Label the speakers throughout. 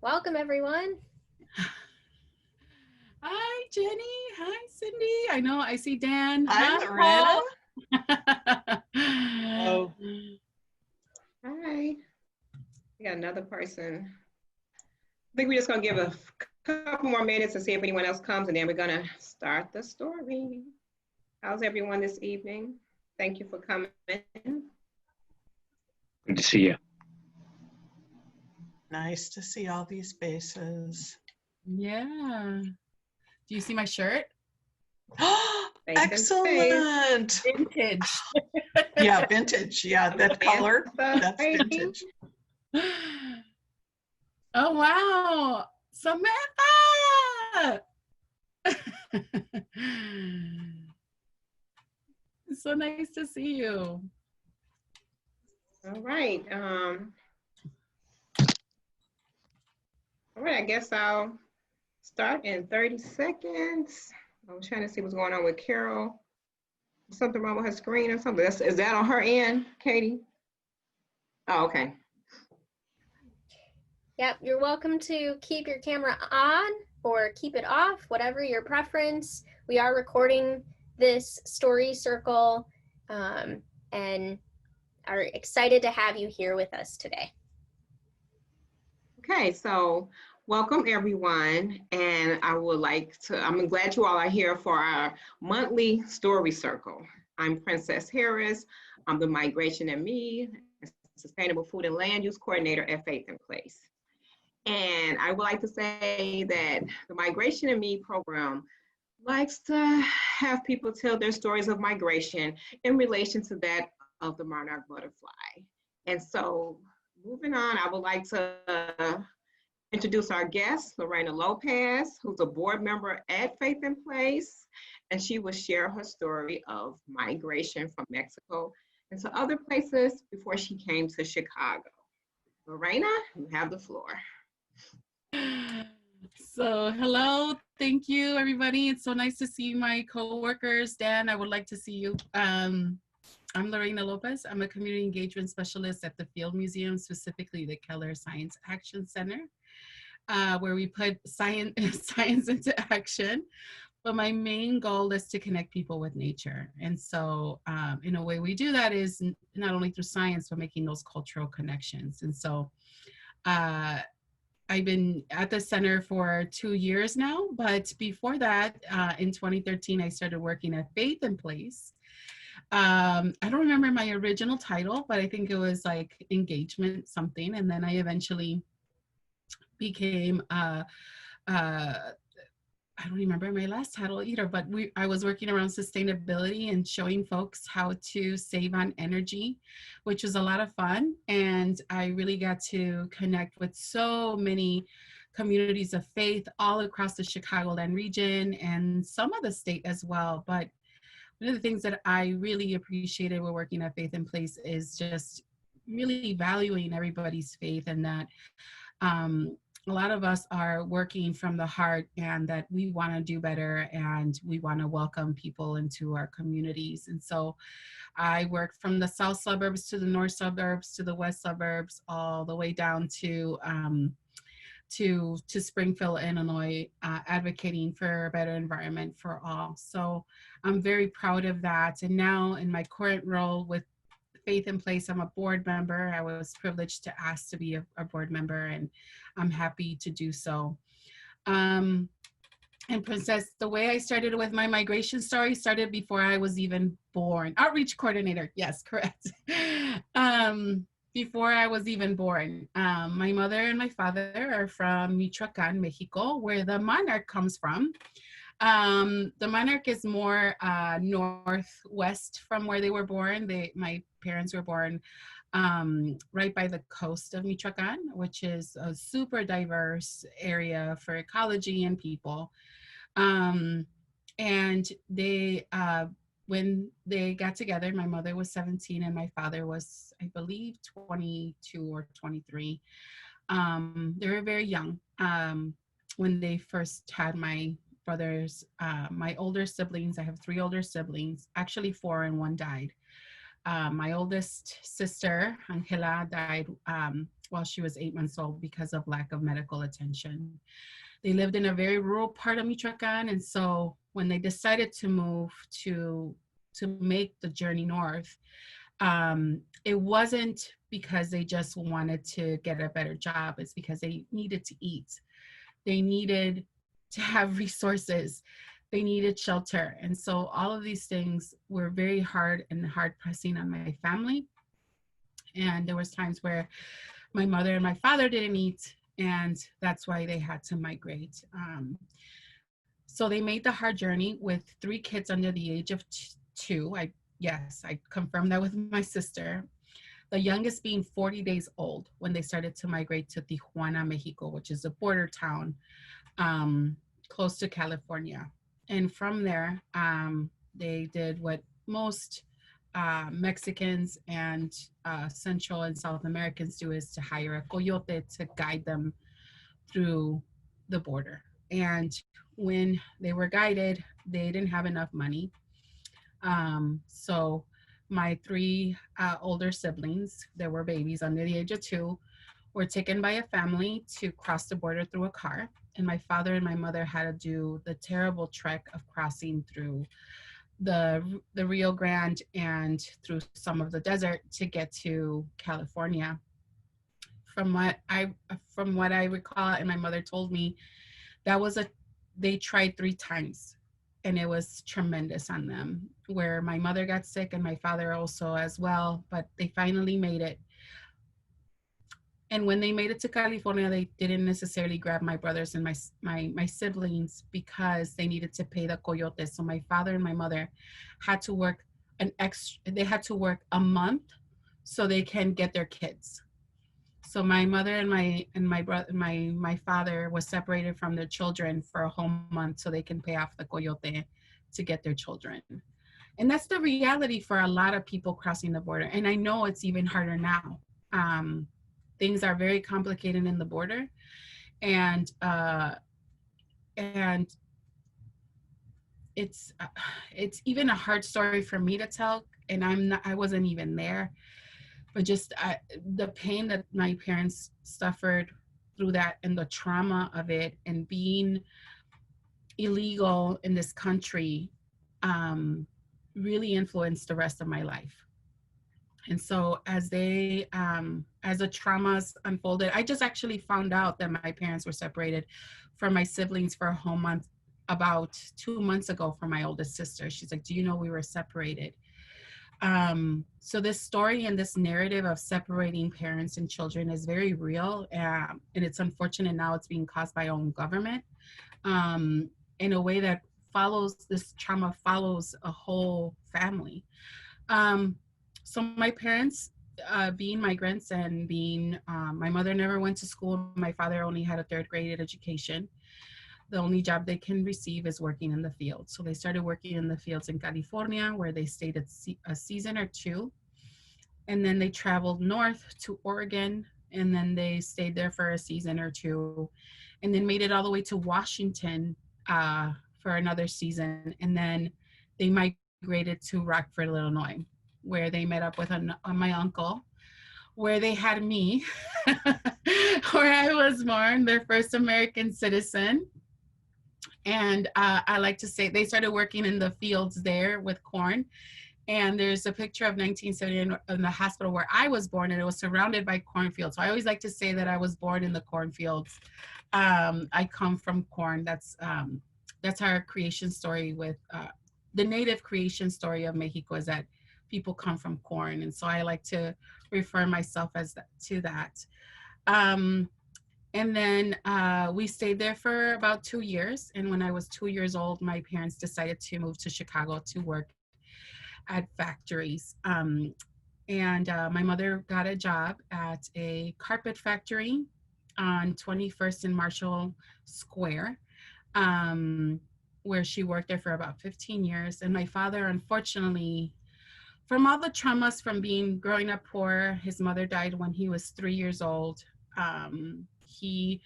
Speaker 1: Welcome, everyone.
Speaker 2: Hi, Jenny. Hi, Cindy. I know I see Dan.
Speaker 3: Hi,
Speaker 2: Hi,
Speaker 3: Lorena.
Speaker 2: Paul.
Speaker 3: Oh,
Speaker 4: Hi. We got another person. I think we're just going to give a couple more minutes to see if anyone else comes, and then we're going to start the story. How's everyone this evening? Thank you for coming.
Speaker 5: Good to see you.
Speaker 3: nice to see all these faces.
Speaker 2: Yeah. Do you see my shirt?
Speaker 4: Face and
Speaker 3: Excellent.
Speaker 2: Vintage.
Speaker 3: Yeah, vintage. Yeah, that color, that's vintage.
Speaker 2: Oh, wow. Samantha. It's so nice to see you.
Speaker 4: All right. I guess I'll start in 30 seconds. I was trying to see what's going on with Carol. Something wrong with her screen or something? Is that on her end, Katie? Oh, okay.
Speaker 1: Yep, you're welcome to keep your camera on or keep it off, whatever your preference. We are recording this story circle and are excited to have you here with us today.
Speaker 4: Okay, so welcome everyone. And I'm glad you all are here for our monthly story circle. I'm Princess Harris. I'm the Migration and Me, Sustainable Food and Land Use Coordinator at Faith in Place. And I would like to say that the Migration and Me program likes to have people tell their stories of migration in relation to that of the monarch butterfly. And so moving on, I would like to introduce our guest, Lorena Lopez, who's a board member at Faith in Place, and she will share her story of migration from Mexico into other places before she came to Chicago. Lorena, you have the floor.
Speaker 2: So hello, thank you everybody. It's so nice to see my coworkers. Dan, I would like to see you. I'm Lorena Lopez. I'm a community engagement specialist at the Field Museum, specifically the Keller Science Action Center, where we put science into action. But my main goal is to connect people with nature. And so in a way we do that is not only through science, but making those cultural connections. And so I've been at the center for 2 years now, but before that, in 2013, I started working at Faith in Place. I don't remember my original title, but I think it was like engagement something. And then I eventually became, I don't remember my last title either, but I was working around sustainability and showing folks how to save on energy, which was a lot of fun. And I really got to connect with so many communities of faith all across the Chicagoland region and some of the state as well. But one of the things that I really appreciated with working at Faith in Place is just really valuing everybody's faith, and that a lot of us are working from the heart, and that we want to do better and we want to welcome people into our communities. And so I work from the south suburbs to the north suburbs to the west suburbs, all the way down to Springfield, Illinois, advocating for a better environment for all. So I'm very proud of that. And now in my current role with Faith in Place, I'm a board member. I was privileged to ask to be a board member, and I'm happy to do so. And Princess, the way I started with my migration story started before I was even born. Outreach coordinator, yes, correct. Before I was even born. My mother and my father are from Michoacán, Mexico, where the monarch comes from. The monarch is more northwest from where they were born. My parents were born right by the coast of Michoacán, which is a super diverse area for ecology and people. And they, when they got together, my mother was 17 and my father was, I believe, 22 or 23. They were very young when they first had my brothers, my older siblings. I have 3 older siblings, actually 4 and 1 died. My oldest sister, Angela, died while she was 8 months old because of lack of medical attention. They lived in a very rural part of Michoacán, and so when they decided to move to make the journey north, it wasn't because they just wanted to get a better job. It's because they needed to eat. They needed to have resources. They needed shelter. And so all of these things were very hard and hard pressing on my family. And there was times where my mother and my father didn't eat, and that's why they had to migrate. So they made the hard journey with 3 kids under the age of 2. I confirmed that with my sister. The youngest being 40 days old when they started to migrate to Tijuana, Mexico, which is a border town close to California. And from there, they did what most Mexicans and Central and South Americans do, is to hire a coyote to guide them through the border. And when they were guided, they didn't have enough money. So my 3 older siblings, that were babies under the age of 2, were taken by a family to cross the border through a car. And my father and my mother had to do the terrible trek of crossing through the Rio Grande and through some of the desert to get to California. From what I recall, and my mother told me, they tried 3 times, and it was tremendous on them, where my mother got sick and my father also as well, but they finally made it. And when they made it to California, they didn't necessarily grab my brothers and my siblings because they needed to pay the coyote. So my father and my mother had to work they had to work a month so they can get their kids. So my mother and my father was separated from their children for a whole month so they can pay off the coyote to get their children. And that's the reality for a lot of people crossing the border. And I know it's even harder now. Things are very complicated in the border, and it's even a hard story for me to tell. And I wasn't even there. But just the pain that my parents suffered through that, and the trauma of it, and being illegal in this country, really influenced the rest of my life. And so as the traumas unfolded, I just actually found out that my parents were separated from my siblings for a whole month about 2 months ago from my oldest sister. She's like, do you know we were separated? So this story and this narrative of separating parents and children is very real, and it's unfortunate now it's being caused by our own government in a way that this trauma follows a whole family. So my parents, being migrants and being, my mother never went to school. My father only had a 3rd grade education. The only job they can receive is working in the fields. So they started working in the fields in California, where they stayed a season or 2. And then they traveled north to Oregon, and then they stayed there for a season or 2, and then made it all the way to Washington for another season. And then they migrated to Rockford, Illinois, where they met up with my uncle, where they had me, where I was born, their first American citizen. And I like to say they started working in the fields there with corn. And there's a picture of 1970 in the hospital where I was born, and it was surrounded by cornfields. So I always like to say that I was born in the cornfields. I come from corn. That's our creation story with the native creation story of Mexico, is that people come from corn. And so I like to refer myself to that. And then we stayed there for about 2 years. And when I was 2 years old, my parents decided to move to Chicago to work at factories. And my mother got a job at a carpet factory on 21st and Marshall Square, where she worked there for about 15 years. And my father, unfortunately, from all the traumas from growing up poor, his mother died when he was 3 years old. He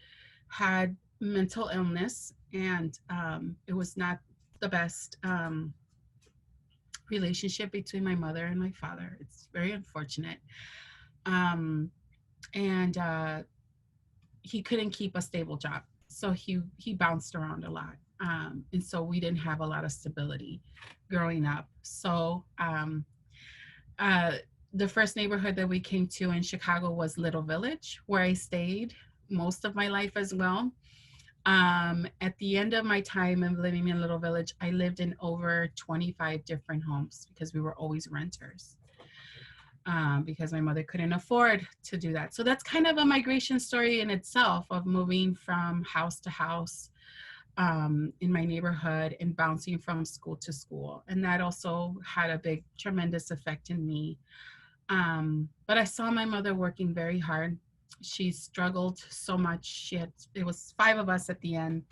Speaker 2: had mental illness, and it was not the best relationship between my mother and my father. It's very unfortunate. Um, and he couldn't keep a stable job. So he bounced around a lot. And so we didn't have a lot of stability growing up. So uh, the first neighborhood that we came to in Chicago was Little Village, where I stayed most of my life as well. At the end of my time of living in Little Village, I lived in over 25 different homes because we were always renters. Because my mother couldn't afford to do that. So that's kind of a migration story in itself, of moving from house to house in my neighborhood and bouncing from school to school. And that also had a big, tremendous effect in me. But I saw my mother working very hard. She struggled so much. It was 5 of us at the end.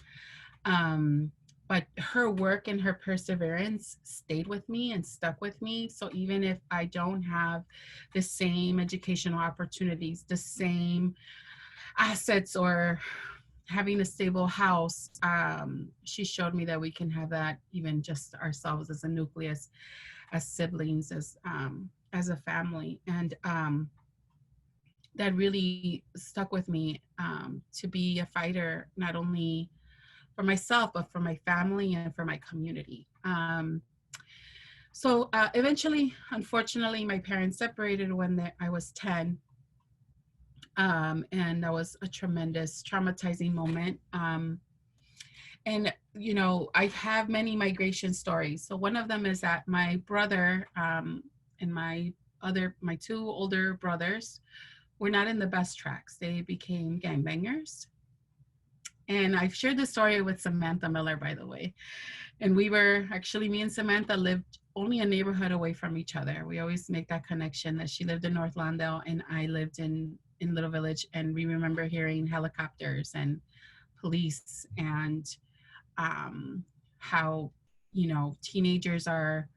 Speaker 2: But her work and her perseverance stayed with me and stuck with me. So even if I don't have the same educational opportunities, the same assets, or having a stable house, she showed me that we can have that even just ourselves as a nucleus, as siblings, as a family. And that really stuck with me, to be a fighter, not only for myself, but for my family and for my community. So eventually, unfortunately, my parents separated when I was 10. And that was a tremendous, traumatizing moment. And, you know, I have many migration stories. So one of them is that my brother and my 2 older brothers were not in the best tracks. They became gangbangers. And I've shared this story with Samantha Miller, by the way. And me and Samantha lived only a neighborhood away from each other. We always make that connection, that she lived in North Lawndale and I lived in Little Village. And we remember hearing helicopters and police, and how, you know, teenagers are,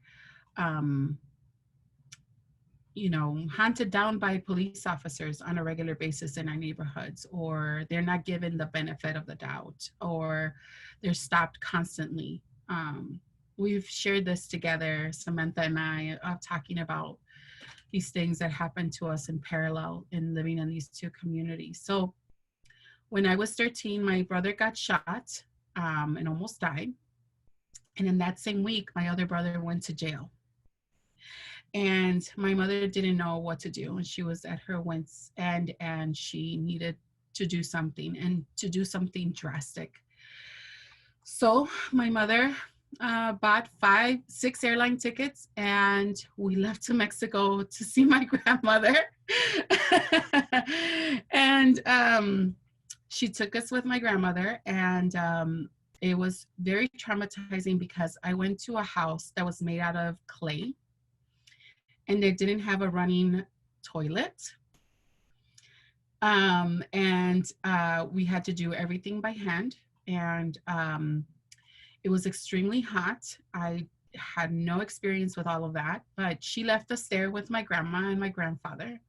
Speaker 2: you know, hunted down by police officers on a regular basis in our neighborhoods, or they're not given the benefit of the doubt, or they're stopped constantly. We've shared this together, Samantha and I, talking about these things that happened to us in parallel in living in these 2 communities. So when I was 13, my brother got shot and almost died. And in that same week, my other brother went to jail. And my mother didn't know what to do. And she was at her wit's end, and she needed to do something, and to do something drastic. So my mother bought 6 airline tickets, and we left to Mexico to see my grandmother. And she took us with my grandmother, and it was very traumatizing because I went to a house that was made out of clay, and they didn't have a running toilet. And we had to do everything by hand. And it was extremely hot. I had no experience with all of that, but she left us there with my grandma and my grandfather,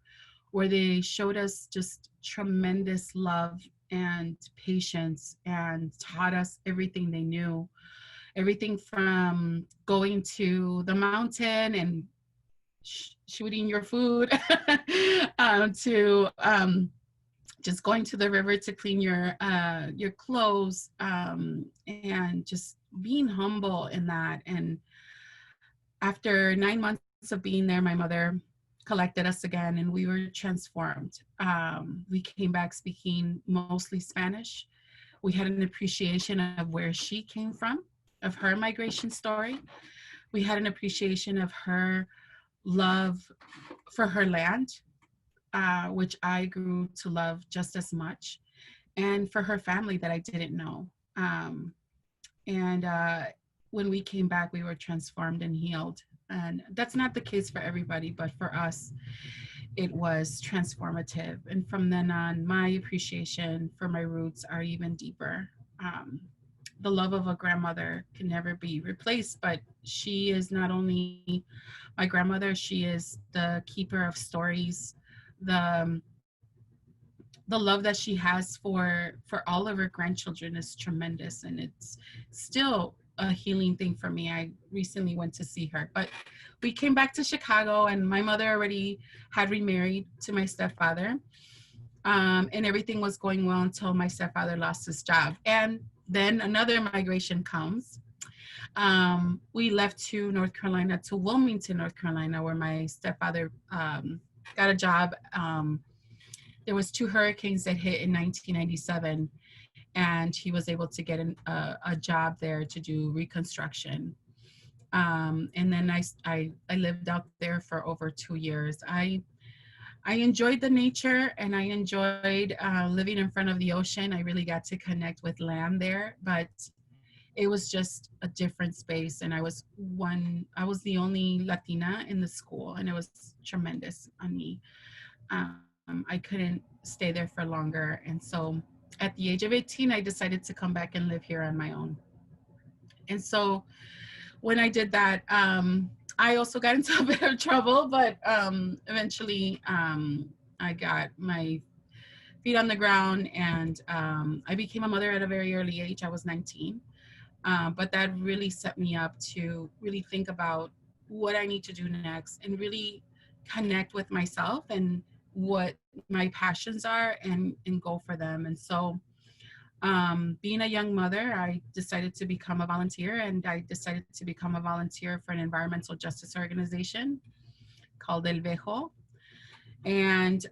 Speaker 2: where they showed us just tremendous love and patience, and taught us everything they knew. Everything from going to the mountain and shooting your food to just going to the river to clean your clothes, and just being humble in that. And after 9 months of being there, my mother collected us again, and we were transformed. We came back speaking mostly Spanish. We had an appreciation of where she came from, of her migration story. We had an appreciation of her love for her land, which I grew to love just as much, and for her family that I didn't know. When we came back, we were transformed and healed. And that's not the case for everybody, but for us, it was transformative. And from then on, my appreciation for my roots are even deeper. The love of a grandmother can never be replaced, but she is not only my grandmother, she is the keeper of stories. The love that she has for all of her grandchildren is tremendous, and it's still a healing thing for me. I recently went to see her, but we came back to Chicago, and my mother already had remarried to my stepfather. And everything was going well until my stepfather lost his job. And then another migration comes. We left to North Carolina, to Wilmington, North Carolina, where my stepfather got a job. There was 2 hurricanes that hit in 1997, and he was able to get a job there to do reconstruction. And then I lived out there for over 2 years. I enjoyed the nature, and I enjoyed living in front of the ocean. I really got to connect with land there, but it was just a different space. And I was the only Latina in the school, and it was tremendous on me. I couldn't stay there for longer. And so at the age of 18, I decided to come back and live here on my own. And so when I did that, I also got into a bit of trouble, but eventually I got my feet on the ground, and I became a mother at a very early age. I was 19. But that really set me up to really think about what I need to do next, and really connect with myself and what my passions are, and go for them. And so being a young mother, I decided to become a volunteer, and I decided to become a volunteer for an environmental justice organization called El Vejo. And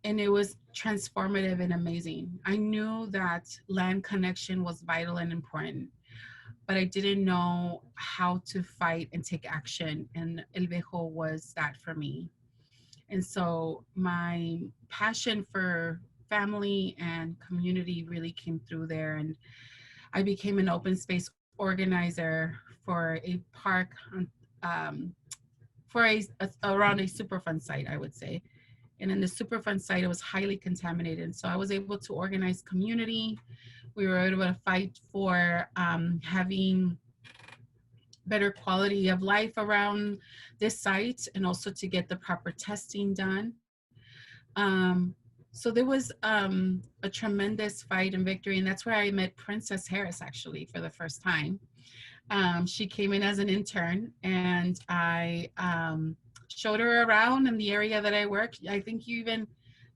Speaker 2: it was transformative and amazing. I knew that land connection was vital and important, but I didn't know how to fight and take action. And El Vejo was that for me. And so my passion for family and community really came through there. And I became an open space organizer for a park around a Superfund site, I would say. And in the Superfund site, it was highly contaminated. So I was able to organize community. We were able to fight for having better quality of life around this site, and also to get the proper testing done. So there was a tremendous fight and victory, and that's where I met Princess Harris, actually, for the first time. She came in as an intern, and I showed her around in the area that I work. I think you even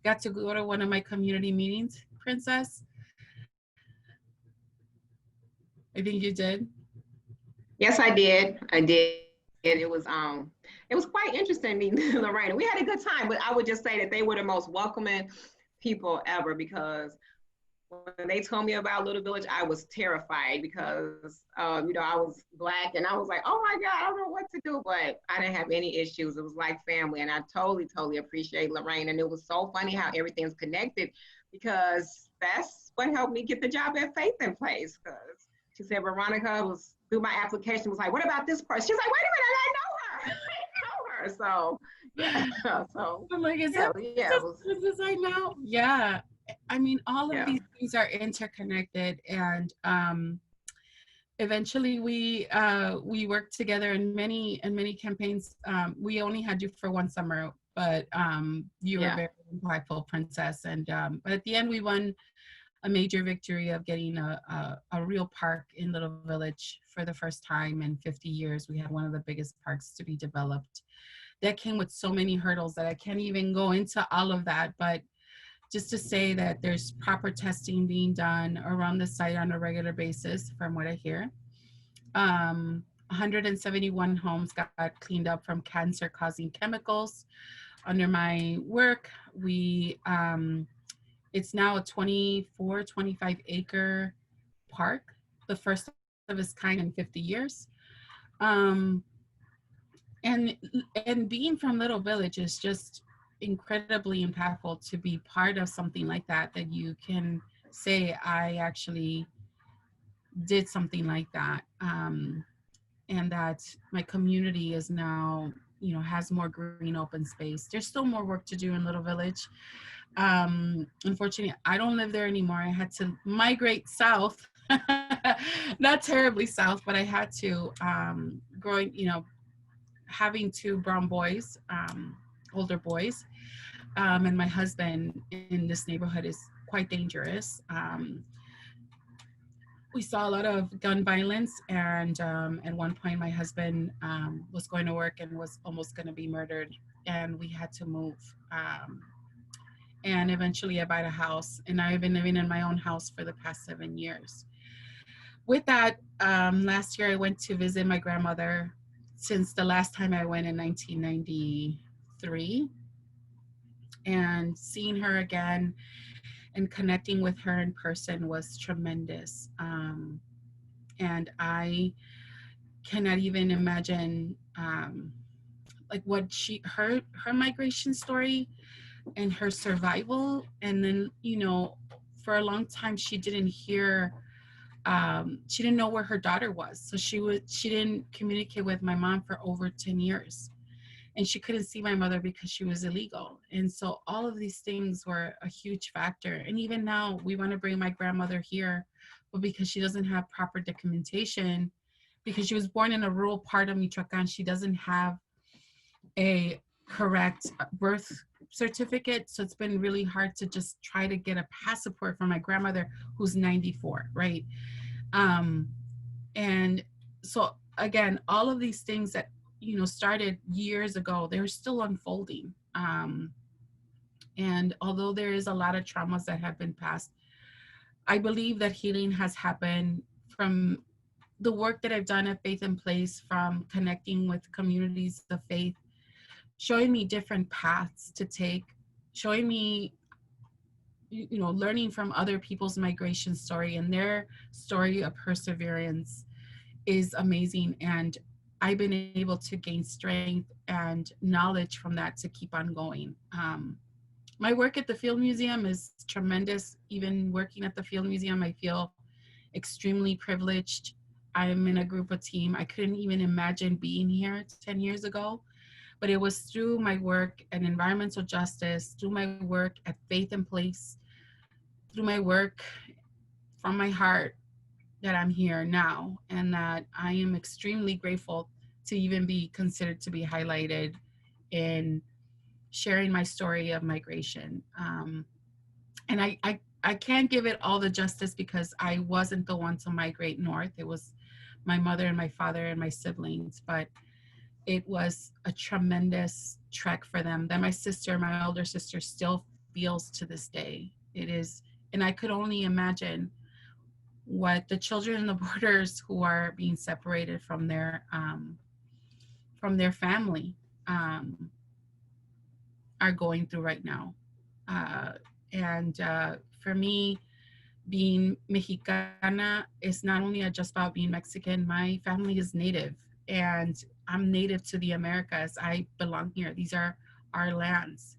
Speaker 2: got to go to one of my community meetings, Princess. I think you did.
Speaker 4: Yes, I did. I did. It was quite interesting meeting Lorena. We had a good time, but I would just say that they were the most welcoming people ever, because when they told me about Little Village, I was terrified because, I was Black, and I was like, oh my God, I don't know what to do, but I didn't have any issues. It was like family, and I totally appreciate Lorraine. And it was so funny how everything's connected, because that's what helped me get the job at Faith in Place. Because she said, Veronica was through my application, was like, what about this person? She's like, wait a minute, I know her. So yeah, so
Speaker 2: I'm like, is that Princess I know? Yeah. I mean, all of these things are interconnected, and eventually we worked together in many campaigns. We only had you for one summer, but you were very impactful, Princess. And but at the end, we won a major victory of getting a real park in Little Village for the first time in 50 years. We had one of the biggest parks to be developed. That came with so many hurdles that I can't even go into all of that, but just to say that there's proper testing being done around the site on a regular basis, from what I hear. 171 homes got cleaned up from cancer-causing chemicals. Under my work, it's now a 25 acre park, the first of its kind in 50 years. And being from Little Village is just incredibly impactful, to be part of something like that you can say, I actually did something like that. And that my community is now, has more green open space. There's still more work to do in Little Village. Unfortunately, I don't live there anymore. I had to migrate south, not terribly south, but I had to, having 2 brown boys, older boys, and my husband in this neighborhood is quite dangerous. we saw a lot of gun violence, and at one point my husband was going to work and was almost going to be murdered, and we had to move. And eventually I bought a house, and I've been living in my own house for the past 7 years. With that, last year I went to visit my grandmother since the last time I went in 1993, and seeing her again and connecting with her in person was tremendous. And I cannot even imagine like what her migration story and her survival. And then, you know, for a long time she didn't hear, she didn't know where her daughter was. So she didn't communicate with my mom for over 10 years. And she couldn't see my mother because she was illegal. And so all of these things were a huge factor. And even now we want to bring my grandmother here, but because she doesn't have proper documentation, because she was born in a rural part of Michoacán, she doesn't have a correct birth certificate. So it's been really hard to just try to get a passport for my grandmother who's 94, right? And so again, all of these things that, you know, started years ago, they're still unfolding. And although there is a lot of traumas that have been passed, I believe that healing has happened from the work that I've done at Faith in Place, from connecting with communities of faith, showing me different paths to take, showing me, you know, learning from other people's migration story, and their story of perseverance is amazing. And I've been able to gain strength and knowledge from that to keep on going. My work at the Field Museum is tremendous. Even working at the Field Museum, I feel extremely privileged. I'm in a group of team. I couldn't even imagine being here 10 years ago, but it was through my work at environmental justice, through my work at Faith in Place, through my work from my heart, that I'm here now, and that I am extremely grateful to even be considered to be highlighted in sharing my story of migration. And I can't give it all the justice because I wasn't the one to migrate north. It was my mother and my father and my siblings, but it was a tremendous trek for them that my sister, my older sister, still feels to this day. It is, and I could only imagine what the children in the borders who are being separated from their family are going through right now. And for me, being Mexicana is not only just about being Mexican. My family is Native, and I'm Native to the Americas. I belong here. These are our lands.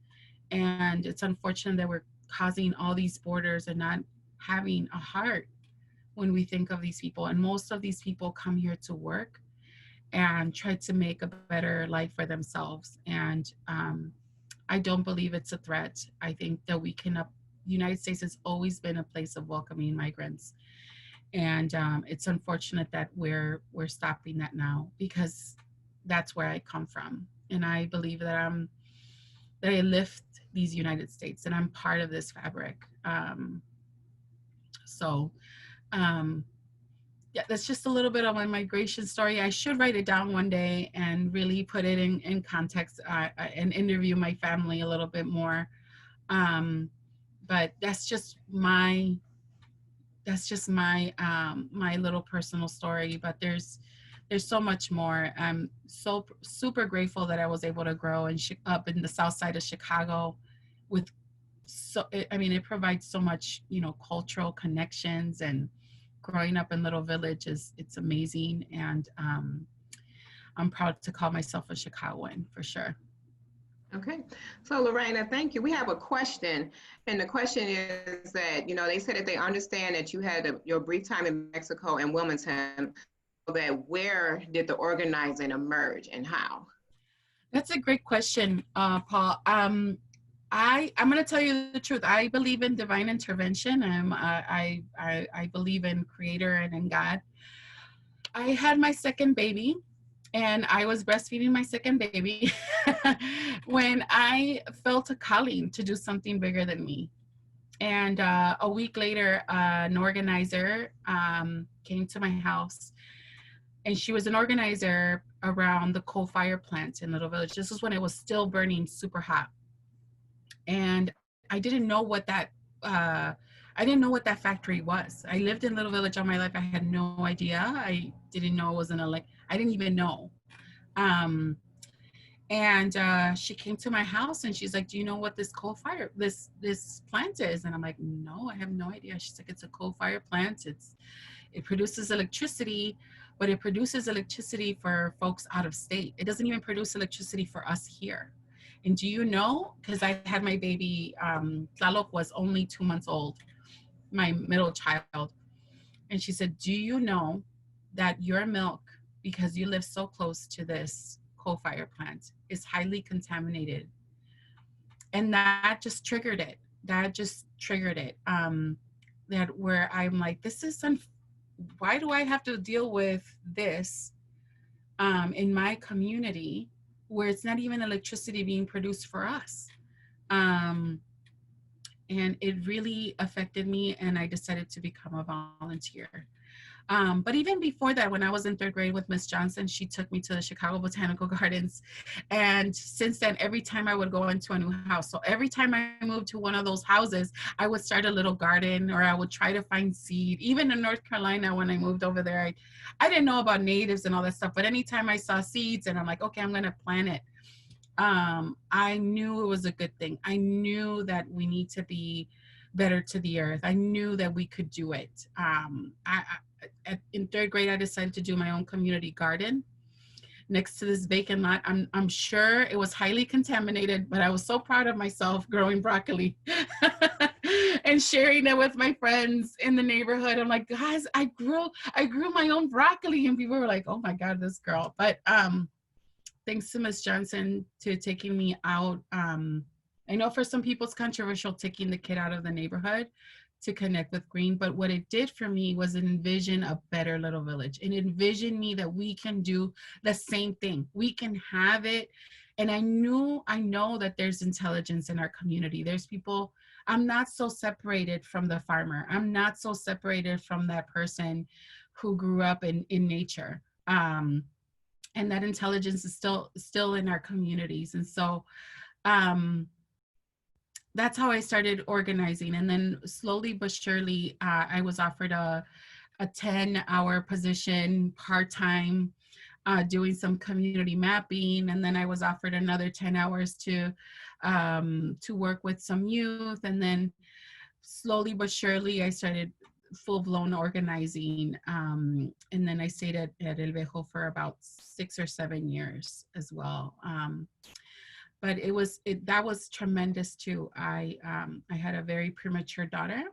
Speaker 2: And it's unfortunate that we're causing all these borders and not having a heart when we think of these people. And most of these people come here to work and try to make a better life for themselves. And I don't believe it's a threat. I think that we can, the United States has always been a place of welcoming migrants. And it's unfortunate that we're stopping that now, because that's where I come from. And I believe that I lift these United States and I'm part of this fabric. Yeah, that's just a little bit of my migration story. I should write it down one day and really put it in context and interview my family a little bit more. But that's just my my little personal story. But there's so much more. I'm so super grateful that I was able to grow up in the south side of Chicago with it provides so much, you know, cultural connections, and growing up in Little Village it's amazing. And I'm proud to call myself a Chicagoan for sure.
Speaker 4: Okay, so Lorena, thank you. We have a question, and the question is that, you know, they said that they understand that you had your brief time in Mexico and Wilmington, that where did the organizing emerge and how?
Speaker 2: That's a great question, Paul. I'm going to tell you the truth. I believe in divine intervention. I believe in Creator and in God. I had my second baby, and I was breastfeeding my second baby when I felt a calling to do something bigger than me. And a week later, an organizer came to my house, and she was an organizer around the coal fire plant in Little Village. This was when it was still burning super hot. And I didn't know what that factory was. I lived in Little Village all my life. I had no idea. I didn't know it was I didn't even know. Um, and she came to my house and she's like, do you know what this this plant is? And I'm like, no, I have no idea. She's like, it's a coal fire plant. It produces electricity, but it produces electricity for folks out of state. It doesn't even produce electricity for us here. And do you know, because I had my baby, Tlaloc was only 2 months old, my middle child. And she said, do you know that your milk, because you live so close to this coal fire plant, is highly contaminated? And that just triggered it. That where I'm like, why do I have to deal with this in my community where it's not even electricity being produced for us? And it really affected me, and I decided to become a volunteer. But even before that, when I was in 3rd grade with Miss Johnson, she took me to the Chicago Botanical Gardens. And since then, every time I would go into a new house, so every time I moved to one of those houses, I would start a little garden, or I would try to find seed. Even in North Carolina, when I moved over there, I didn't know about natives and all that stuff, but anytime I saw seeds and I'm like, okay, I'm going to plant it. I knew it was a good thing. I knew that we need to be better to the earth. I knew that we could do it. In 3rd grade, I decided to do my own community garden next to this vacant lot. I'm sure it was highly contaminated, but I was so proud of myself growing broccoli and sharing it with my friends in the neighborhood. I'm like, guys, I grew my own broccoli, and people were like, oh my God, this girl. But thanks to Miss Johnson to taking me out. I know for some people it's controversial taking the kid out of the neighborhood to connect with green, but what it did for me was envision a better Little Village. It envisioned me that we can do the same thing. We can have it. And I know that there's intelligence in our community. There's people. I'm not so separated from the farmer. I'm not so separated from that person who grew up in nature. And that intelligence is still in our communities. And so that's how I started organizing. And then slowly but surely, I was offered a 10-hour position part-time, doing some community mapping. And then I was offered another 10 hours to work with some youth. And then slowly but surely, I started full-blown organizing. And then I stayed at El Vejo for about 6 or 7 years as well. But that was tremendous too. I had a very premature daughter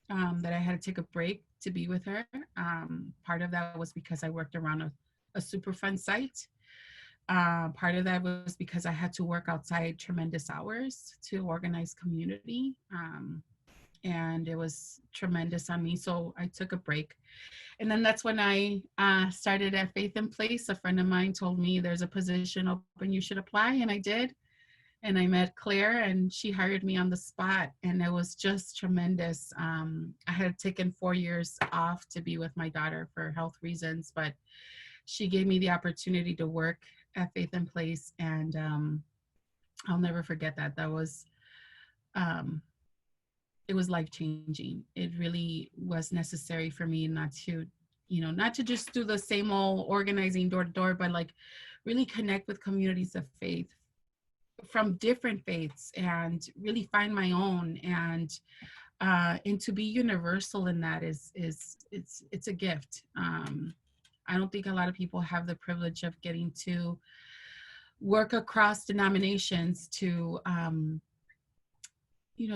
Speaker 2: that I had to take a break to be with her. Part of that was because I worked around a Superfund site. Part of that was because I had to work outside tremendous hours to organize community. And it was tremendous on me. So I took a break. And then that's when I started at Faith in Place. A friend of mine told me there's a position open, you should apply. And I did. And I met Claire, and she hired me on the spot. And it was just tremendous. I had taken 4 years off to be with my daughter for health reasons, but she gave me the opportunity to work at Faith in Place. And I'll never forget that. That was, it was life-changing. It really was necessary for me not to just do the same old organizing door to door, but like really connect with communities of faith from different faiths and really find my own, and to be universal in that it's a gift. I don't think a lot of people have the privilege of getting to work across denominations to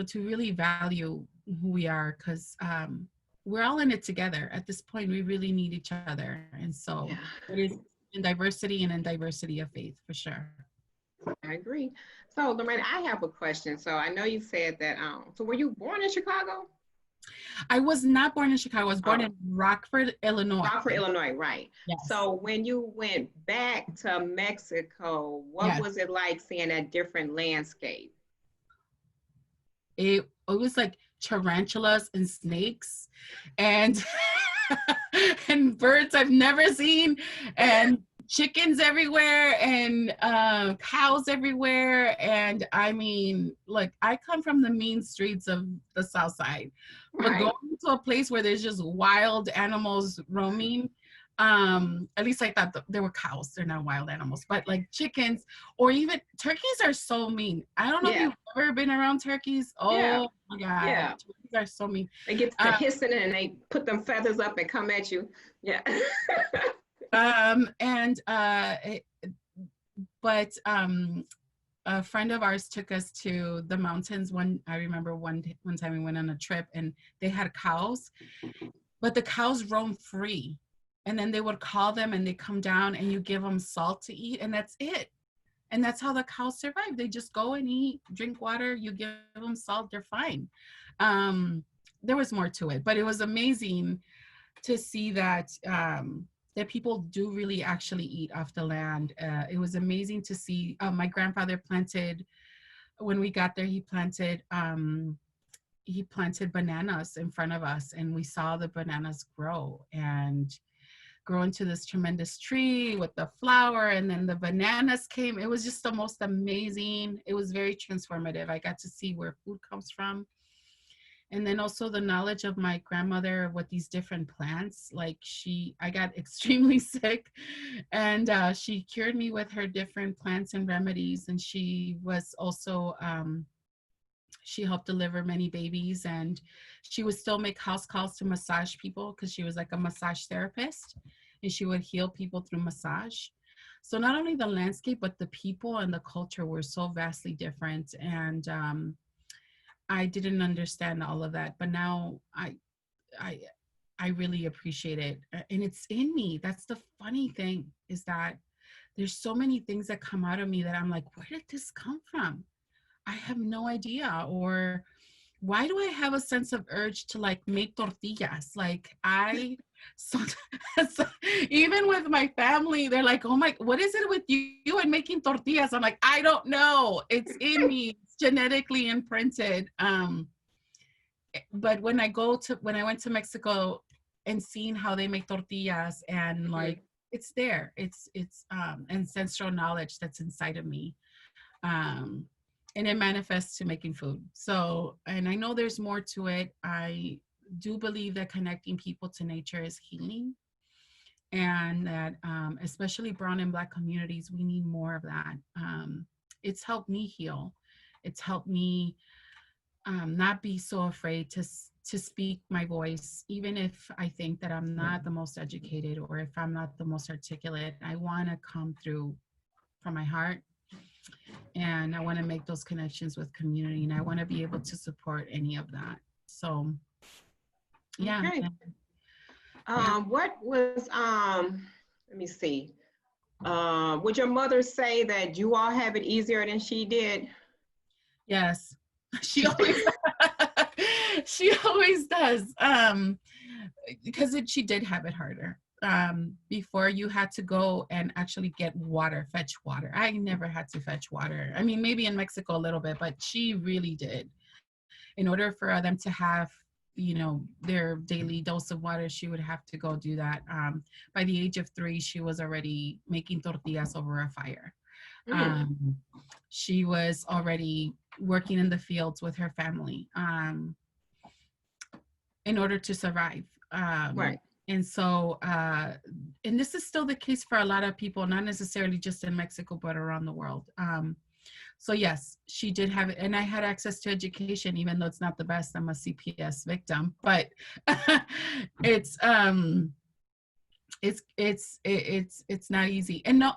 Speaker 2: to really value who we are, because we're all in it together. At this point, we really need each other. And so it is in diversity, and in diversity of faith, for sure.
Speaker 4: I agree. So, Lorena, I have a question. So I know you said that, so were you born in Chicago?
Speaker 2: I was not born in Chicago. I was born in Rockford, Illinois.
Speaker 4: Rockford, Illinois, right.
Speaker 2: Yes.
Speaker 4: So when you went back to Mexico, what was it like seeing a different landscape?
Speaker 2: It was like tarantulas and snakes and and birds I've never seen, and chickens everywhere, and cows everywhere. And I mean, like, I come from the mean streets of the South Side, but
Speaker 4: Right.
Speaker 2: going to a place where there's just wild animals roaming, at least I thought there were cows. They're not wild animals, but like chickens, or even turkeys are so mean. I don't know if
Speaker 4: Yeah.
Speaker 2: you've ever been around turkeys. Oh
Speaker 4: Yeah.
Speaker 2: my God.
Speaker 4: Yeah.
Speaker 2: Turkeys are so mean.
Speaker 4: They get to hissing and they put them feathers up and come at you. Yeah.
Speaker 2: A friend of ours took us to the mountains. I remember one time we went on a trip and they had cows, but the cows roam free. And then they would call them and they come down and you give them salt to eat, and that's it. And that's how the cows survive. They just go and eat, drink water, you give them salt, they're fine. There was more to it, but it was amazing to see that that people do really actually eat off the land. It was amazing to see. My grandfather planted, when we got there, he planted bananas in front of us, and we saw the bananas grow into this tremendous tree with the flower, and then the bananas came. It was just the most amazing. It was very transformative. I got to see where food comes from. And then also the knowledge of my grandmother with these different plants. Like I got extremely sick, and she cured me with her different plants and remedies. And she was also, she helped deliver many babies, and she would still make house calls to massage people because she was like a massage therapist, and she would heal people through massage. So not only the landscape, but the people and the culture were so vastly different. And I didn't understand all of that, but now I really appreciate it, and it's in me. That's the funny thing, is that there's so many things that come out of me that I'm like, where did this come from? I have no idea. Or why do I have a sense of urge to like make tortillas? Like so even with my family, they're like, oh my, what is it with you and making tortillas? I'm like, I don't know. It's in me. It's genetically imprinted. But when I went to Mexico and seeing how they make tortillas, and like, it's there. It's ancestral knowledge that's inside of me. And it manifests to making food. So, and I know there's more to it. I do believe that connecting people to nature is healing, and that especially Brown and Black communities, we need more of that. It's helped me heal. It's helped me not be so afraid to speak my voice, even if I think that I'm not the most educated, or if I'm not the most articulate. I want to come through from my heart, and I want to make those connections with community, and I want to be able to support any of that. So yeah.
Speaker 4: Okay. What was let me see, would your mother say that you all have it easier than she did?
Speaker 2: Yes, she always she always does, because she did have it harder. Before, you had to go and actually get water, fetch water. I never had to fetch water. I mean, maybe in Mexico a little bit, but she really did. In order for them to have, their daily dose of water, she would have to go do that. By the age of 3, she was already making tortillas over a fire. She was already working in the fields with her family in order to survive.
Speaker 4: Right.
Speaker 2: And so, and this is still the case for a lot of people, not necessarily just in Mexico, but around the world. So yes, she did have it, and I had access to education, even though it's not the best. I'm a CPS victim, but it's not easy. And no,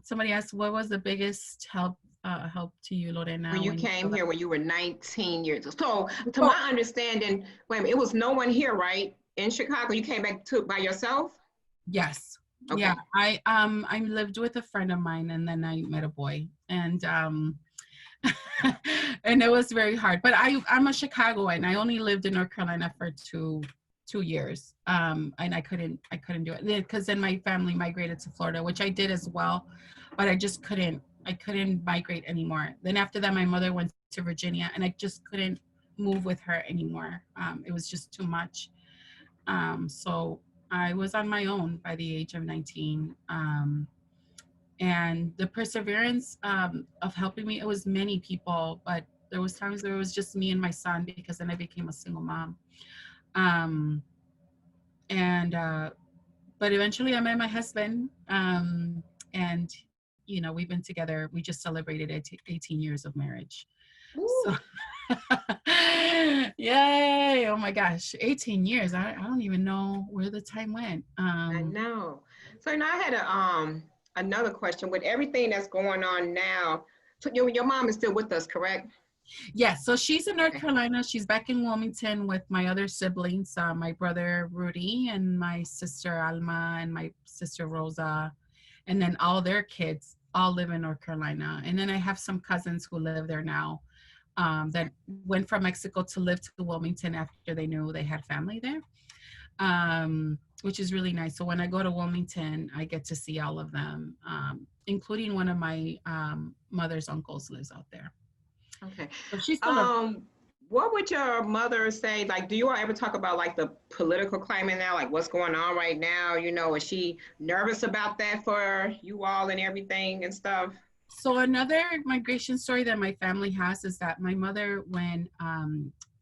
Speaker 2: somebody asked, what was the biggest help to you, Lorena?
Speaker 4: When you came here when you were 19 years old. So to my understanding, wait a minute, it was no one here, right? In Chicago, you came back by yourself?
Speaker 2: Yes. Okay. Yeah, I lived with a friend of mine, and then I met a boy, and and it was very hard. But I'm a Chicagoan. I only lived in North Carolina for two years, and I couldn't do it because then my family migrated to Florida, which I did as well, but I just couldn't migrate anymore. Then after that, my mother went to Virginia, and I just couldn't move with her anymore. It was just too much. So I was on my own by the age of 19. And the perseverance of helping me, it was many people, but there was times where it was just me and my son, because then I became a single mom. Um, and but eventually I met my husband, and we've been together. We just celebrated 18 years of marriage. So yay, oh my gosh, 18 years. I don't even know where the time went.
Speaker 4: I know. So now I had another question. With everything that's going on now, so your mom is still with us, correct?
Speaker 2: Yes, so she's in North Carolina. She's back in Wilmington with my other siblings, my brother Rudy and my sister Alma and my sister Rosa, and then all their kids all live in North Carolina. And then I have some cousins who live there now, that went from Mexico to live to Wilmington after they knew they had family there, which is really nice. So when I go to Wilmington, I get to see all of them, including one of my mother's uncles lives out there.
Speaker 4: Okay.
Speaker 2: So she's still
Speaker 4: what would your mother say? Like, do you all ever talk about like the political climate now, like what's going on right now? Is she nervous about that for you all and everything and stuff?
Speaker 2: So another migration story that my family has is that my mother, when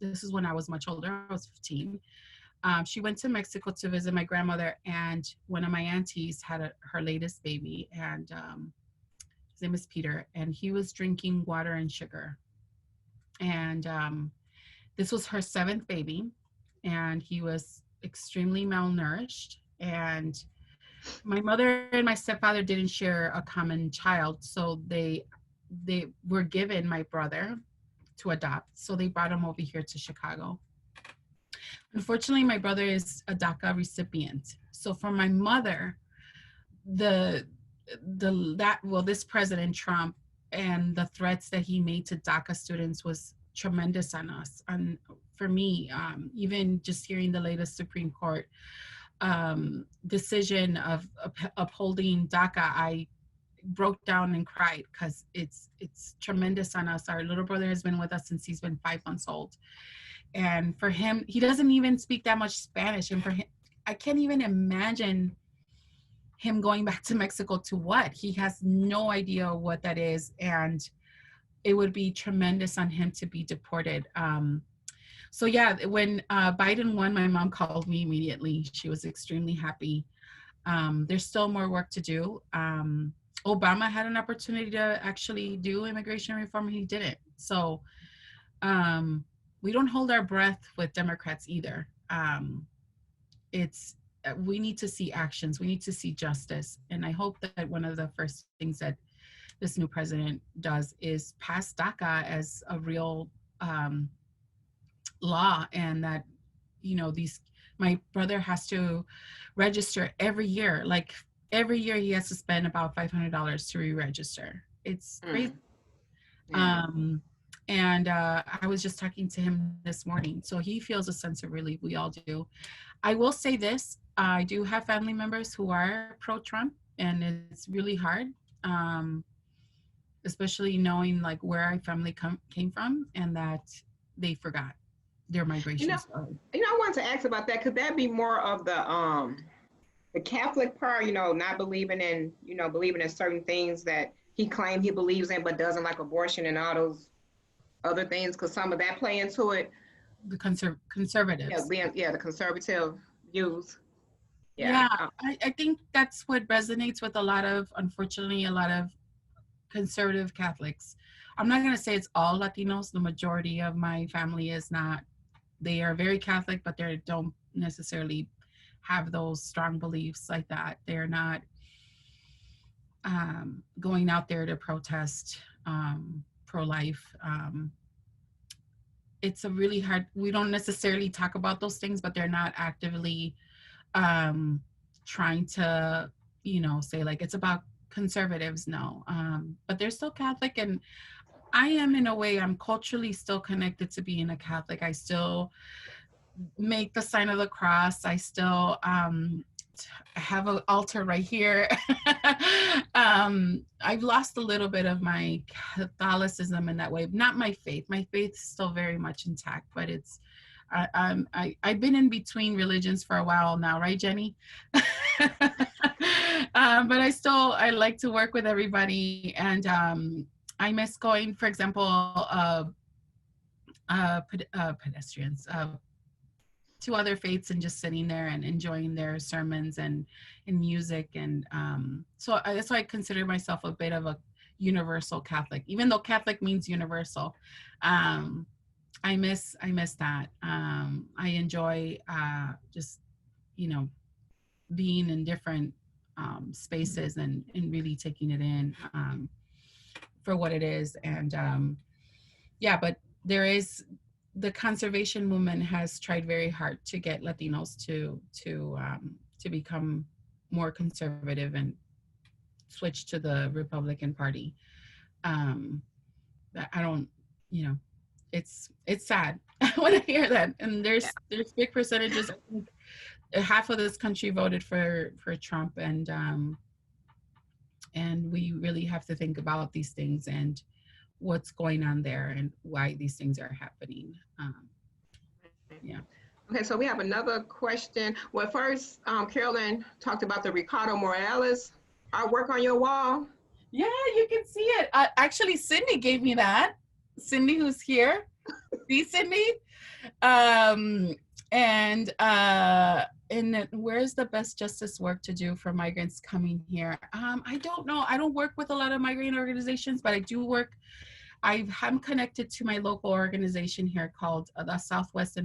Speaker 2: this is when I was much older, I was 15. She went to Mexico to visit my grandmother, and one of my aunties had her latest baby, and his name is Peter, and he was drinking water and sugar. And this was her 7th baby, and he was extremely malnourished. And my mother and my stepfather didn't share a common child, so they were given my brother to adopt. So they brought him over here to Chicago. Unfortunately, my brother is a DACA recipient. So for my mother, this President Trump and the threats that he made to DACA students was tremendous on us. And for me, even just hearing the latest Supreme Court decision of upholding DACA, I broke down and cried, because it's tremendous on us. Our little brother has been with us since he's been 5 months old. And for him, he doesn't even speak that much Spanish. And for him, I can't even imagine him going back to Mexico to what? He has no idea what that is. And it would be tremendous on him to be deported. So yeah, when Biden won, my mom called me immediately. She was extremely happy. There's still more work to do. Obama had an opportunity to actually do immigration reform, and he didn't. So we don't hold our breath with Democrats either. We need to see actions. We need to see justice. And I hope that one of the first things that this new president does is pass DACA as a real law, and that, my brother has to register every year. Like every year he has to spend about $500 to re-register. It's crazy.
Speaker 4: Yeah.
Speaker 2: And I was just talking to him this morning. So he feels a sense of relief. We all do. I will say this, I do have family members who are pro-Trump, and it's really hard, especially knowing like where our family came from, and that they forgot their migration story.
Speaker 4: I wanted to ask about that. Could that be more of the Catholic part, not believing in, believing in certain things that he claimed he believes in, but doesn't, like abortion and all those other things? Because some of that play into it.
Speaker 2: The conservatives.
Speaker 4: The conservative views.
Speaker 2: Yeah, I think that's what resonates with unfortunately, a lot of conservative Catholics. I'm not going to say it's all Latinos. The majority of my family is not. They are very Catholic, but they don't necessarily have those strong beliefs like that. They're not going out there to protest pro-life. It's a really hard, we don't necessarily talk about those things, but they're not actively trying to, say like it's about conservatives. No, but they're still Catholic, and I am, in a way, I'm culturally still connected to being a Catholic. I still make the sign of the cross. I still I have an altar right here. I've lost a little bit of my Catholicism in that way. Not my faith. My faith is still very much intact, but it's I've been in between religions for a while now, right, Jenny? But I like to work with everybody, and I miss going, for example, pedestrians. To other faiths and just sitting there and enjoying their sermons and music. And so that's why I consider myself a bit of a universal Catholic, even though Catholic means universal. I miss that. I enjoy just, being in different spaces and really taking it in for what it is. And but there is, the conservation movement has tried very hard to get Latinos to become more conservative and switch to the Republican Party. I don't, it's sad when I hear that. And there's big percentages. I think half of this country voted for Trump, and we really have to think about these things and what's going on there and why these things are happening.
Speaker 4: Okay, so we have another question. Well, first, Carolyn talked about the Ricardo Morales artwork on your wall.
Speaker 2: Yeah, you can see it. Actually, Cindy gave me that. Cindy, who's here. See, Cindy? And where's the best justice work to do for migrants coming here? I don't know. I don't work with a lot of migrant organizations, but I do work. I'm connected to my local organization here called the Southwest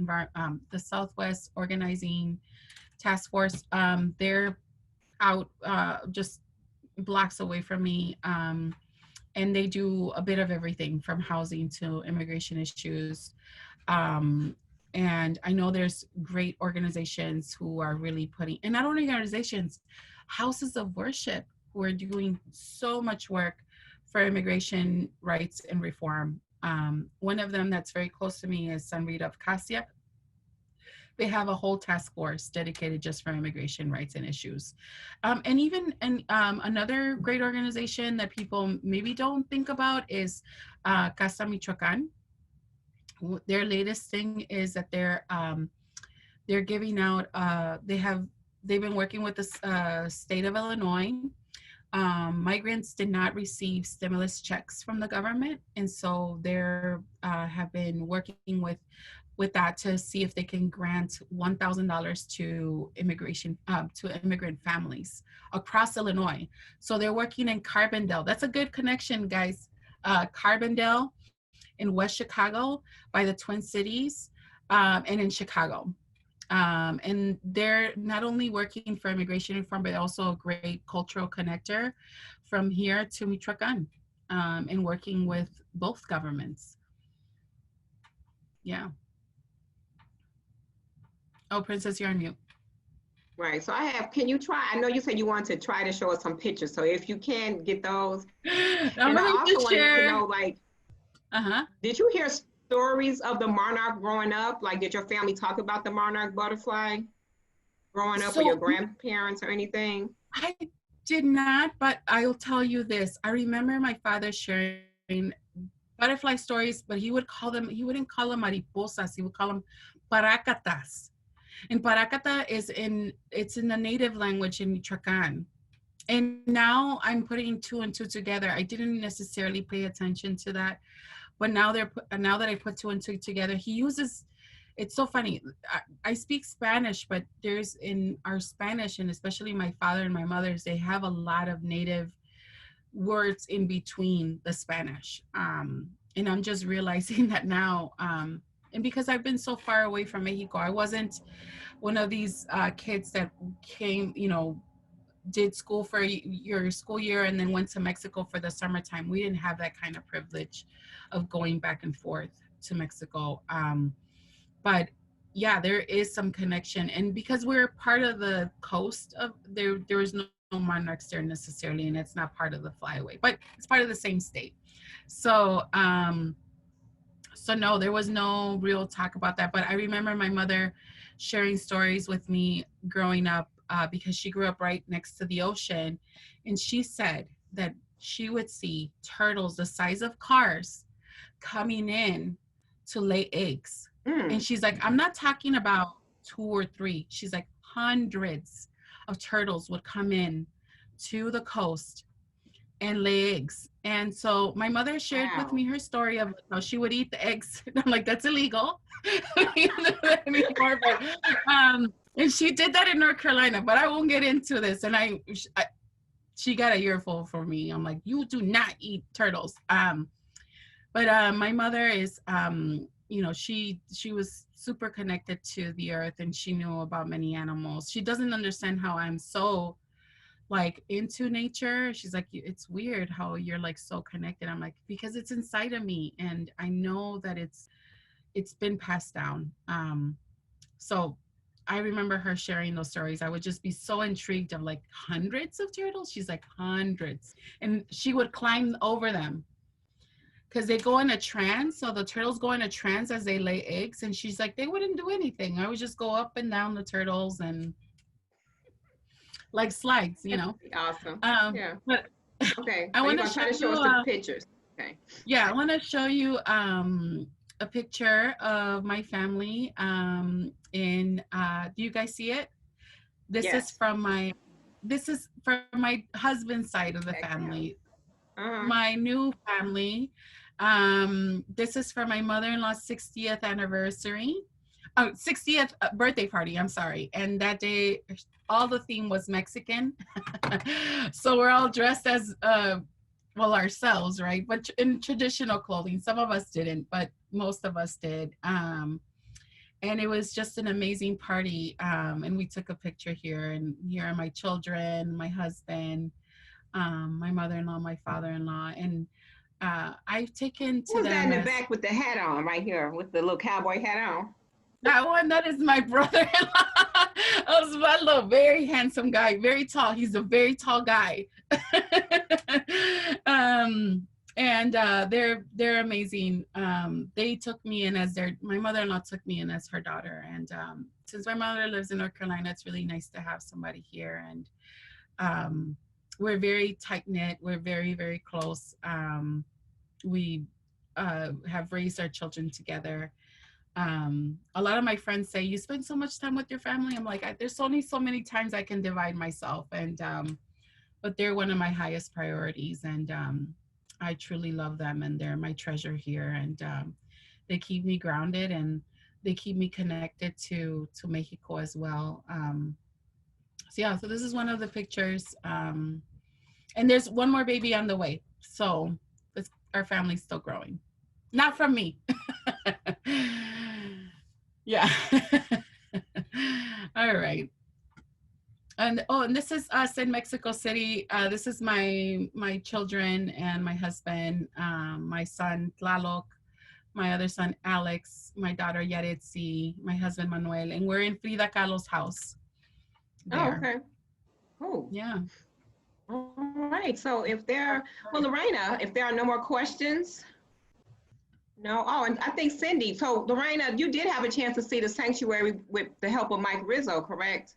Speaker 2: Organizing Task Force. They're out just blocks away from me, and they do a bit of everything from housing to immigration issues. And I know there's great organizations who are really putting, and not only organizations, houses of worship who are doing so much work for immigration rights and reform. One of them that's very close to me is San Rita of Casia. They have a whole task force dedicated just for immigration rights and issues. Another great organization that people maybe don't think about is Casa Michoacán. Their latest thing is that they're giving out, they've been working with the state of Illinois. Migrants did not receive stimulus checks from the government, and so they're have been working with that to see if they can grant $1,000 to immigrant families across Illinois. So they're working in Carbondale. That's a good connection, guys. Carbondale in West Chicago by the Twin Cities, and in Chicago. And they're not only working for immigration reform, but also a great cultural connector from here to Michoacán, and working with both governments. Yeah. Oh, Princess, you're on mute.
Speaker 4: Right, so can you try, I know you said you want to try to show us some pictures, so if you can get those. And I also wanted to know, like, did you hear stories of the monarch growing up? Like, did your family talk about the monarch butterfly growing up, or your grandparents or anything?
Speaker 2: I did not, but I'll tell you this. I remember my father sharing butterfly stories, but he wouldn't call them mariposas, he would call them paracatas. And paracata it's in the native language in Michoacán. And now I'm putting two and two together. I didn't necessarily pay attention to that, but now that I put two and two together, he uses, it's so funny. I speak Spanish, but there's in our Spanish, and especially my father and my mother's, they have a lot of native words in between the Spanish. And I'm just realizing that now, and because I've been so far away from Mexico, I wasn't one of these kids that came, did school for your school year and then went to Mexico for the summertime. We didn't have that kind of privilege of going back and forth to Mexico. But yeah, there is some connection. And because we're part of the coast of there is no monarchs there necessarily, and it's not part of the flyaway, but it's part of the same state. So, so no, there was no real talk about that. But I remember my mother sharing stories with me growing up because she grew up right next to the ocean. And she said that she would see turtles the size of cars coming in to lay eggs. And she's like, I'm not talking about 2 or 3. She's like, hundreds of turtles would come in to the coast and lay eggs. And so my mother shared with me her story of how she would eat the eggs. I'm like, that's illegal. Anymore, but, and she did that in North Carolina, but I won't get into this. And she got a earful from me. I'm like, you do not eat turtles. But my mother is, you know, she was super connected to the earth, and she knew about many animals. She doesn't understand how I'm so like into nature. She's like, it's weird how you're like so connected. I'm like, because it's inside of me, and I know that it's been passed down. So I remember her sharing those stories. I would just be so intrigued of like hundreds of turtles. She's like, hundreds. And she would climb over them because they go in a trance. So the turtles go in a trance as they lay eggs. And she's like, they wouldn't do anything. I would just go up and down the turtles and like slides, you know.
Speaker 4: Awesome.
Speaker 2: Yeah. But
Speaker 4: okay.
Speaker 2: I want to
Speaker 4: try to show us some pictures. Okay.
Speaker 2: Yeah, I want to show you a picture of my family. Do you guys see it? This is from my husband's side of the family. My new family. This is for my mother-in-law's 60th anniversary. 60th birthday party, I'm sorry. And that day, all the theme was Mexican. So we're all dressed as, well, ourselves, right? But in traditional clothing. Some of us didn't, but most of us did. And it was just an amazing party. And we took a picture here. And here are my children, my husband, my mother-in-law, my father-in-law. And I've taken to
Speaker 4: Who's
Speaker 2: them
Speaker 4: that in the back with the hat on right here, with the little cowboy hat on?
Speaker 2: That is my brother-in-law. Osvaldo, very handsome guy, very tall. He's a very tall guy. They're amazing. They took me in as my mother-in-law took me in as her daughter. And since my mother lives in North Carolina, it's really nice to have somebody here. And we're very tight-knit. We're very, very close. We have raised our children together. A lot of my friends say, you spend so much time with your family. I'm like, there's only so many times I can divide myself. And but they're one of my highest priorities. And I truly love them, and they're my treasure here. And they keep me grounded, and they keep me connected to Mexico as well. So this is one of the pictures. And there's one more baby on the way. So our family's still growing. Not from me. Yeah. All right. And this is us in Mexico City. This is my children and my husband, my son Tlaloc, my other son Alex, my daughter Yaretsi, my husband Manuel, and we're in Frida Kahlo's house. There.
Speaker 4: Oh, okay. Oh.
Speaker 2: Yeah.
Speaker 4: All right. So Lorena, if there are no more questions. No. Oh, and I think Cindy. So Lorena, you did have a chance to see the sanctuary with the help of Mike Rizzo, correct?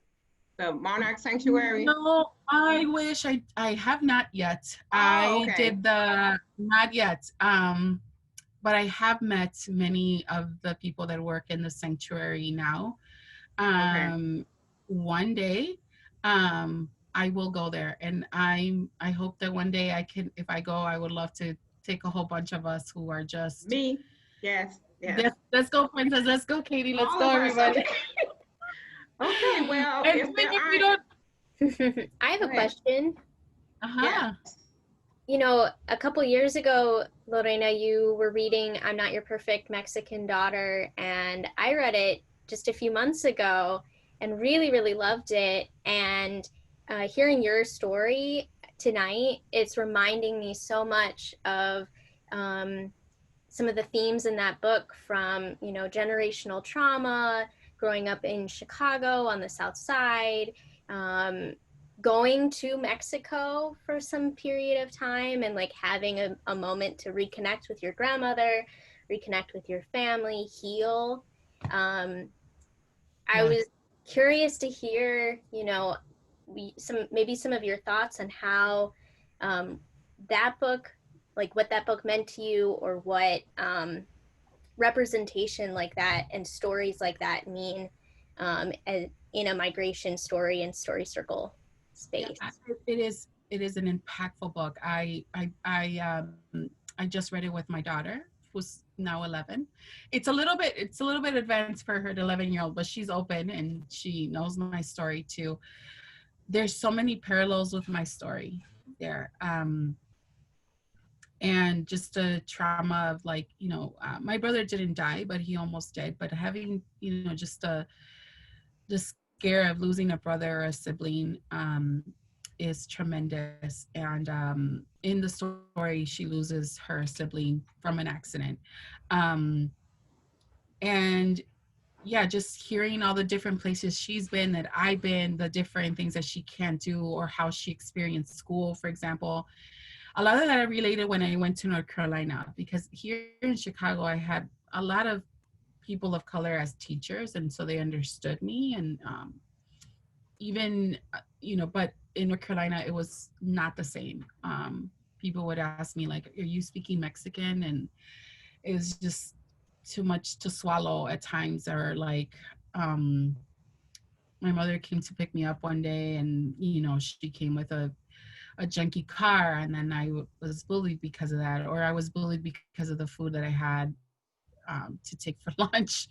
Speaker 4: The Monarch Sanctuary?
Speaker 2: No, I wish I have not yet. I did not yet. But I have met many of the people that work in the sanctuary now. One day, I will go there, and I hope that one day I can. If I go, I would love to take a whole bunch of us who are just
Speaker 4: me. Yes.
Speaker 2: Let's go, Princess. Let's go, Katie. Let's go, everybody.
Speaker 4: Okay. Well, if
Speaker 1: we don't. I have a question.
Speaker 4: Yeah.
Speaker 1: You know, a couple years ago, Lorena, you were reading I'm Not Your Perfect Mexican Daughter, and I read it just a few months ago and really, really loved it. And hearing your story tonight, it's reminding me so much of some of the themes in that book, from, you know, generational trauma, growing up in Chicago on the South Side, going to Mexico for some period of time, and like having a moment to reconnect with your grandmother, reconnect with your family, heal. I was curious to hear, maybe some of your thoughts on how that book, like what that book meant to you, or what representation like that and stories like that mean in a migration story and story circle space.
Speaker 2: Yeah, it is an impactful book. I just read it with my daughter, who's now 11. It's a little bit advanced for her 11-year-old, but she's open and she knows my story too. There's so many parallels with my story there. And just a trauma of like, my brother didn't die, but he almost did. But having, just the scare of losing a brother or a sibling is tremendous. And in the story, she loses her sibling from an accident. And yeah, just hearing all the different places she's been, that I've been, the different things that she can't do, or how she experienced school, for example. A lot of that I related when I went to North Carolina, because here in Chicago, I had a lot of people of color as teachers, and so they understood me. And even, but in North Carolina, it was not the same. People would ask me, like, are you speaking Mexican? And it was just too much to swallow at times. Or like, my mother came to pick me up one day, and, she came with a junky car, and then I was bullied because of that, or I was bullied because of the food that I had to take for lunch.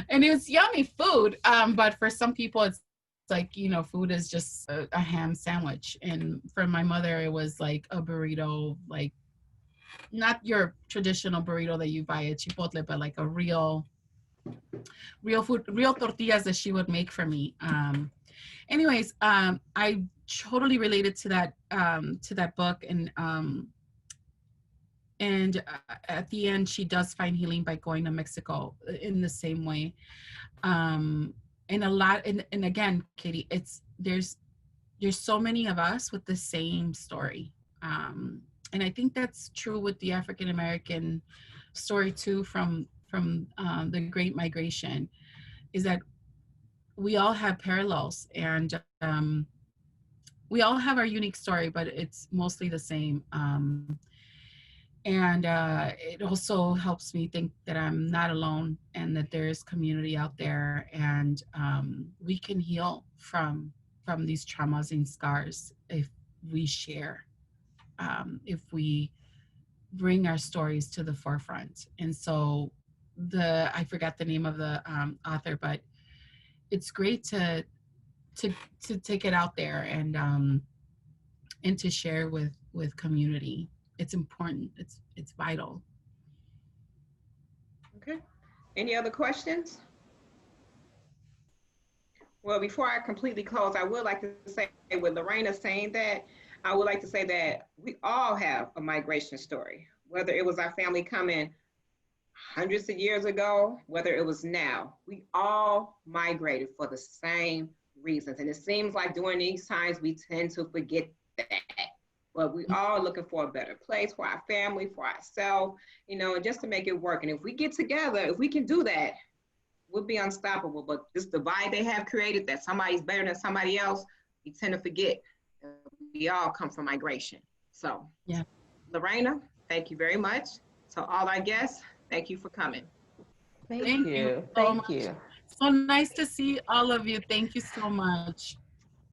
Speaker 2: And it was yummy food, but for some people it's like, food is just a ham sandwich, and for my mother it was like a burrito, like not your traditional burrito that you buy at Chipotle, but like a real food, real tortillas that she would make for me. Anyways, I totally related to that book, and at the end, she does find healing by going to Mexico in the same way. And again, Katie, there's so many of us with the same story. And I think that's true with the African American story too, from the Great Migration, is that we all have parallels, and we all have our unique story, but it's mostly the same. And it also helps me think that I'm not alone, and that there's community out there, and we can heal from these traumas and scars if we share, if we bring our stories to the forefront. And so I forgot the name of the author, but it's great to take it out there, and to share with community. It's important. It's vital.
Speaker 4: Okay. Any other questions? Well, before I completely close, I would like to say, with Lorena saying that, I would like to say that we all have a migration story, whether it was our family coming hundreds of years ago, whether it was now. We all migrated for the same reasons. And it seems like during these times, we tend to forget that. But we all looking for a better place for our family, for ourselves, and just to make it work. And if we get together, if we can do that, we'll be unstoppable. But this divide they have created, that somebody's better than somebody else, we tend to forget that we all come from migration. So,
Speaker 2: yeah,
Speaker 4: Lorena, thank you very much. To all our guests, thank you for coming.
Speaker 5: Thank you.
Speaker 2: So nice to see all of you. Thank you so much.